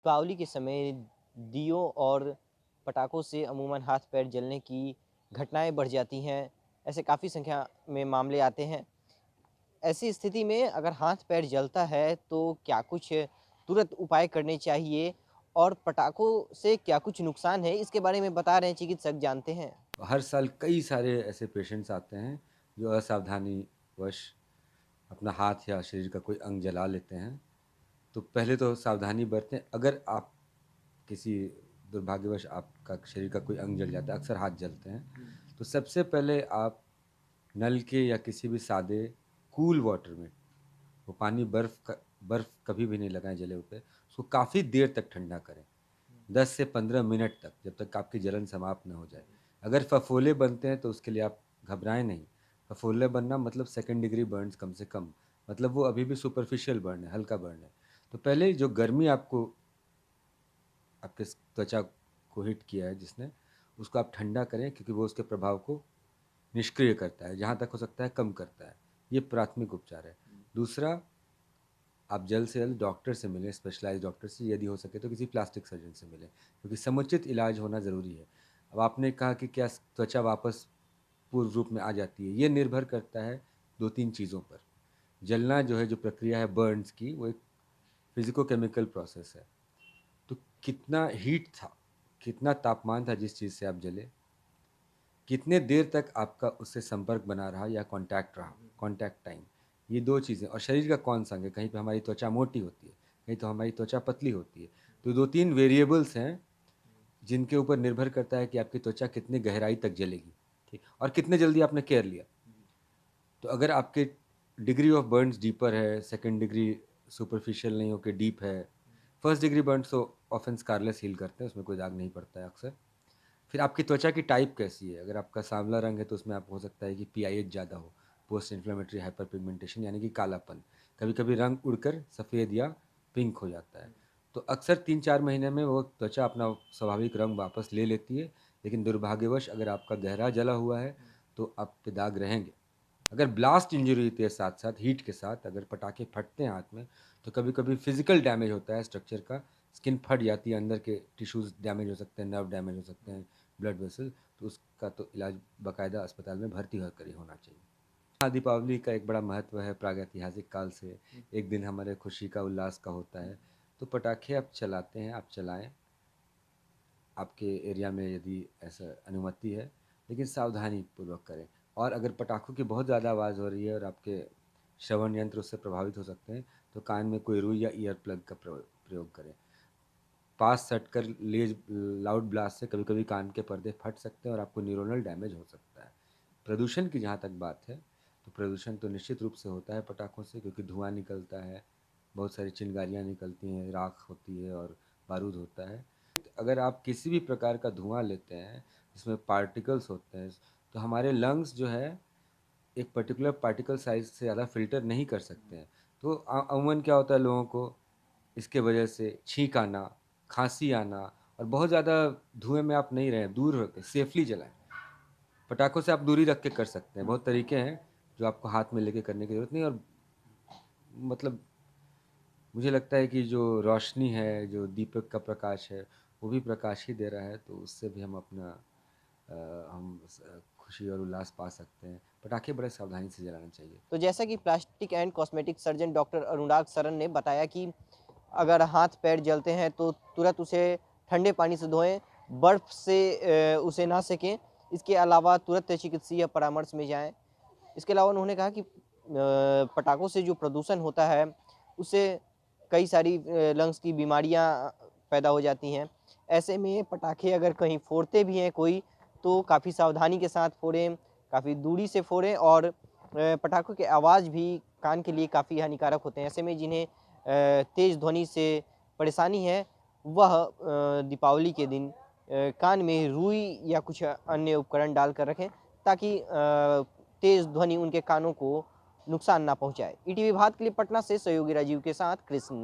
दीपावली के समय दियों और पटाखों से अमूमन हाथ पैर जलने की घटनाएं बढ़ जाती हैं। ऐसे काफ़ी संख्या में मामले आते हैं। ऐसी स्थिति में अगर हाथ पैर जलता है तो क्या कुछ तुरंत उपाय करने चाहिए और पटाखों से क्या कुछ नुकसान है, इसके बारे में बता रहे हैं चिकित्सक, जानते हैं। हर साल कई सारे ऐसे पेशेंट्स आते हैं जो असावधानीवश अपना हाथ या शरीर का कोई अंग जला लेते हैं। तो पहले तो सावधानी बरतें। अगर आप किसी दुर्भाग्यवश आपका शरीर का कोई अंग जल जाता है, अक्सर हाथ जलते हैं, तो सबसे पहले आप नल के या किसी भी सादे कूल वाटर में वो पानी बर्फ़ कभी भी नहीं लगाएं जले हुए पे, उसको काफ़ी देर तक ठंडा करें, 10 से 15 मिनट तक, जब तक आपकी जलन समाप्त ना हो जाए। अगर फफोले बनते हैं तो उसके लिए आप घबराएं नहीं। फफोले बनना मतलब सेकंड डिग्री बर्न्स कम से कम, मतलब वो अभी भी सुपरफिशियल बर्न है, हल्का बर्न है। तो पहले जो गर्मी आपको आपके त्वचा को हिट किया है जिसने, उसको आप ठंडा करें, क्योंकि वो उसके प्रभाव को निष्क्रिय करता है, जहाँ तक हो सकता है कम करता है। ये प्राथमिक उपचार है। दूसरा, आप जल्द से जल्द डॉक्टर से मिलें, स्पेशलाइज्ड डॉक्टर से, यदि हो सके तो किसी प्लास्टिक सर्जन से मिलें, क्योंकि समुचित इलाज होना ज़रूरी है। अब आपने कहा कि क्या त्वचा वापस पूर्व रूप में आ जाती है, ये निर्भर करता है दो तीन चीज़ों पर। जलना जो है, जो प्रक्रिया है बर्न्स की, वो एक फिजिको केमिकल प्रोसेस है। तो कितना हीट था, कितना तापमान था जिस चीज़ से आप जले, कितने देर तक आपका उससे संपर्क बना रहा या कांटेक्ट रहा, कांटेक्ट टाइम, ये दो चीज़ें। और शरीर का कौन सा अंग है, कहीं पे हमारी त्वचा मोटी होती है, कहीं तो हमारी त्वचा पतली होती है। तो दो तीन वेरिएबल्स हैं जिनके ऊपर निर्भर करता है कि आपकी त्वचा कितनी गहराई तक जलेगी, ठीक, और कितने जल्दी आपने केयर लिया। तो अगर आपके डिग्री ऑफ बर्न्स डीपर है, सेकेंड डिग्री सुपरफिशियल नहीं होकर डीप है, फर्स्ट डिग्री बर्न्स तो ऑफन स्कारलेस हील करते हैं, उसमें कोई दाग नहीं पड़ता है अक्सर। फिर आपकी त्वचा की टाइप कैसी है, अगर आपका सांवला रंग है तो उसमें आप हो सकता है कि पीआईएच ज़्यादा हो, पोस्ट इन्फ्लेमेटरी हाइपर पिगमेंटेशन, यानी कि कालापन। कभी कभी रंग उड़कर सफ़ेद या पिंक हो जाता है। तो अक्सर 3-4 महीने में वो त्वचा अपना स्वाभाविक रंग वापस ले लेती है। लेकिन दुर्भाग्यवश अगर आपका गहरा जला हुआ है तो आप पे दाग रहेंगे। अगर ब्लास्ट इंजरी होती है साथ साथ हीट के साथ, अगर पटाखे फटते हैं हाथ में, तो कभी कभी फिजिकल डैमेज होता है स्ट्रक्चर का, स्किन फट जाती है, अंदर के टिश्यूज़ डैमेज हो सकते हैं, नर्व डैमेज हो सकते हैं, ब्लड वेसल। तो उसका तो इलाज बाकायदा अस्पताल में भर्ती होकर ही होना चाहिए। हाँ, दीपावली का एक बड़ा महत्व है प्रागैतिहासिक काल से। एक दिन हमारे खुशी का, उल्लास का होता है। तो पटाखे आप चलाते हैं, आप चलाएं, आपके एरिया में यदि ऐसा अनुमति है, लेकिन सावधानी पूर्वक करें। और अगर पटाखों की बहुत ज़्यादा आवाज़ हो रही है और आपके श्रवण यंत्र उससे प्रभावित हो सकते हैं, तो कान में कोई रुई या ईयर प्लग का प्रयोग करें। पास सटकर लेज लाउड ब्लास्ट से कभी कभी कान के पर्दे फट सकते हैं और आपको न्यूरोनल डैमेज हो सकता है। प्रदूषण की जहाँ तक बात है, तो प्रदूषण तो निश्चित रूप से होता है पटाखों से, क्योंकि धुआं निकलता है, बहुत सारी चिंगारियाँ निकलती हैं, राख होती है और बारूद होता है। अगर आप किसी भी प्रकार का धुआं लेते हैं जिसमें पार्टिकल्स होते हैं, तो हमारे लंग्स जो है एक पर्टिकुलर पार्टिकल साइज से ज़्यादा फिल्टर नहीं कर सकते हैं। तो अमूमन क्या होता है, लोगों को इसके वजह से छींक आना, खांसी आना, और बहुत ज़्यादा धुएं में आप नहीं रहें, दूर रखें, सेफली जलाएं। पटाखों से आप दूरी रख के कर सकते हैं, बहुत तरीके हैं जो आपको हाथ में लेके करने की ज़रूरत नहीं। और मतलब मुझे लगता है कि जो रोशनी है, जो दीपक का प्रकाश है, वो भी प्रकाश ही दे रहा है, तो उससे भी हम अपना खुशी और उल्लास पा सकते हैं। पटाखे बड़े सावधानी से जलाना चाहिए। तो जैसा कि plastic and cosmetic surgeon doctor Anurag Saran ने बताया कि अगर हाथ पैर जलते हैं तो तुरंत उसे ठंडे पानी से धोएं, बर्फ़ से उसे ना सेकें। इसके अलावा तुरंत चिकित्सीय परामर्श में जाएं। इसके अलावा उन्होंने कहा कि पटाखों से जो प्रदूषण होता है, उससे कई सारी लंग्स की बीमारियां पैदा हो जाती हैं। ऐसे में पटाखे अगर कहीं फोड़ते भी हैं कोई, तो काफ़ी सावधानी के साथ फोड़ें, काफ़ी दूरी से फोड़ें, और पटाखों की आवाज़ भी कान के लिए काफ़ी हानिकारक होते हैं। ऐसे में जिन्हें तेज़ ध्वनि से परेशानी है, वह दीपावली के दिन कान में रुई या कुछ अन्य उपकरण डालकर रखें, ताकि तेज़ ध्वनि उनके कानों को नुकसान ना पहुँचाए। ईटीवी भारत के लिए पटना से सहयोगी राजीव के साथ कृष्ण।